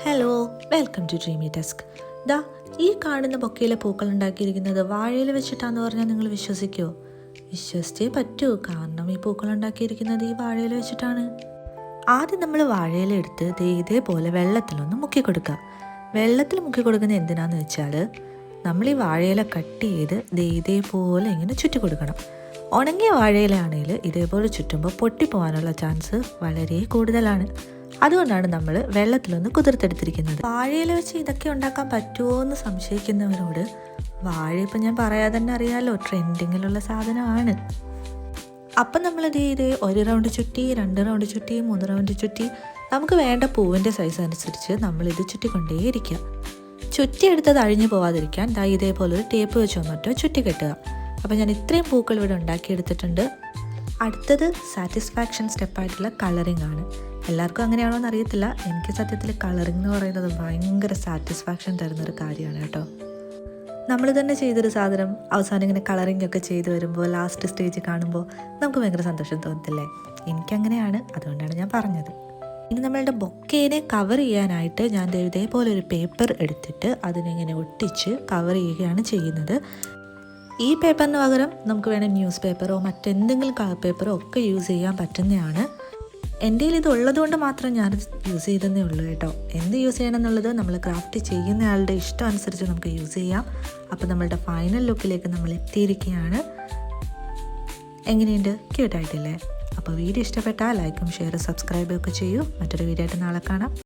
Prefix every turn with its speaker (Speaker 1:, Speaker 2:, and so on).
Speaker 1: Hello, welcome to dreamy desk. ദാ ഈ കാണുന്ന ബൊക്കയിലെ പൂക്കൾ ഉണ്ടാക്കിയിരിക്കുന്നത് വാഴയിൽ വെച്ചിട്ടാന്ന് പറഞ്ഞാൽ നിങ്ങൾ വിശ്വസിക്കുമോ? വിശ്വസിച്ചേ പറ്റൂ, കാരണം ഈ പൂക്കൾ ഉണ്ടാക്കിയിരിക്കുന്നത് ഈ വാഴയിൽ വെച്ചിട്ടാണ്. ആദ്യം നമ്മൾ വാഴയില എടുത്ത് ഇതേപോലെ വെള്ളത്തിലൊന്ന് മുക്കി കൊടുക്കുക. വെള്ളത്തിൽ മുക്കി കൊടുക്കുന്നത് എന്തിനാന്ന് വെച്ചാൽ നമ്മൾ ഈ വാഴയില കട്ട് ചെയ്ത് ഇതേപോലെ ഇങ്ങനെ ചുറ്റി കൊടുക്കണം. ഉണങ്ങിയ വാഴയിലാണെങ്കിൽ ഇതേപോലെ ചുറ്റുമ്പോൾ പൊട്ടിപ്പോകാനുള്ള ചാൻസ് വളരെ കൂടുതലാണ്. അതുകൊണ്ടാണ് നമ്മൾ വെള്ളത്തിലൊന്ന് കുതിർത്തെടുത്തിരിക്കുന്നത്. വാഴയില വെച്ച് ഇതൊക്കെ ഉണ്ടാക്കാൻ പറ്റുമോ എന്ന് സംശയിക്കുന്നവരോട്, വാഴ ഇപ്പം ഞാൻ പറയാതെ തന്നെ അറിയാമല്ലോ, ട്രെൻഡിങ്ങിലുള്ള സാധനമാണ്. അപ്പം നമ്മളിത് ഒരു റൗണ്ട് ചുറ്റി, 2 റൗണ്ട് ചുറ്റി, 3 റൗണ്ട് ചുറ്റി, നമുക്ക് വേണ്ട പൂവിൻ്റെ സൈസ് അനുസരിച്ച് നമ്മളിത് ചുറ്റിക്കൊണ്ടേയിരിക്കുക. ചുറ്റിയെടുത്തത് അഴിഞ്ഞു പോവാതിരിക്കാൻ ഇതേപോലൊരു ടേപ്പ് വെച്ചോ മറ്റോ ചുറ്റി കെട്ടുക. അപ്പം ഞാൻ ഇത്രയും പൂക്കൾ ഇവിടെ ഉണ്ടാക്കിയെടുത്തിട്ടുണ്ട്. അടുത്തത് സാറ്റിസ്ഫാക്ഷൻ സ്റ്റെപ്പായിട്ടുള്ള കളറിംഗ് ആണ്. എല്ലാവർക്കും അങ്ങനെയാണോ എന്ന് അറിയത്തില്ല, എനിക്ക് സത്യത്തിൽ കളറിംഗ് എന്ന് പറയുന്നത് ഭയങ്കര സാറ്റിസ്ഫാക്ഷൻ തരുന്നൊരു കാര്യമാണ് കേട്ടോ. നമ്മൾ തന്നെ ചെയ്തൊരു സാധനം അവസാനം ഇങ്ങനെ കളറിംഗ് ഒക്കെ ചെയ്ത് വരുമ്പോൾ ലാസ്റ്റ് സ്റ്റേജ് കാണുമ്പോൾ നമുക്ക് ഭയങ്കര സന്തോഷം തോന്നത്തില്ലേ? എനിക്കങ്ങനെയാണ്, അതുകൊണ്ടാണ് ഞാൻ പറഞ്ഞത്. ഇനി നമ്മളുടെ ബൊക്കേനെ കവർ ചെയ്യാനായിട്ട് ഞാൻ ഇതേപോലെ ഒരു പേപ്പർ എടുത്തിട്ട് അതിനിങ്ങനെ ഒട്ടിച്ച് കവർ ചെയ്യുകയാണ് ചെയ്യുന്നത്. ഈ പേപ്പറിന് പകരം നമുക്ക് വേണേൽ ന്യൂസ് പേപ്പറോ മറ്റെന്തെങ്കിലും കളർ പേപ്പറോ ഒക്കെ യൂസ് ചെയ്യാൻ പറ്റുന്നതാണ്. എൻ്റെ കയ്യിൽ ഇത് ഉള്ളതുകൊണ്ട് മാത്രം ഞാൻ യൂസ് ചെയ്തതേ ഉള്ളൂ കേട്ടോ. എന്ത് യൂസ് ചെയ്യണം എന്നുള്ളത് നമ്മൾ ക്രാഫ്റ്റ് ചെയ്യുന്ന ആളുടെ ഇഷ്ടം അനുസരിച്ച് നമുക്ക് യൂസ് ചെയ്യാം. അപ്പോൾ നമ്മളുടെ ഫൈനൽ ലുക്കിലേക്ക് നമ്മൾ എത്തിയിരിക്കുകയാണ്. എങ്ങനെയുണ്ട്? ക്യൂട്ടായിട്ടില്ലേ? അപ്പോൾ വീഡിയോ ഇഷ്ടപ്പെട്ടാൽ ലൈക്കും ഷെയറും സബ്സ്ക്രൈബും ഒക്കെ ചെയ്യൂ. മറ്റൊരു വീഡിയോ ആയിട്ട് നാളെ കാണാം.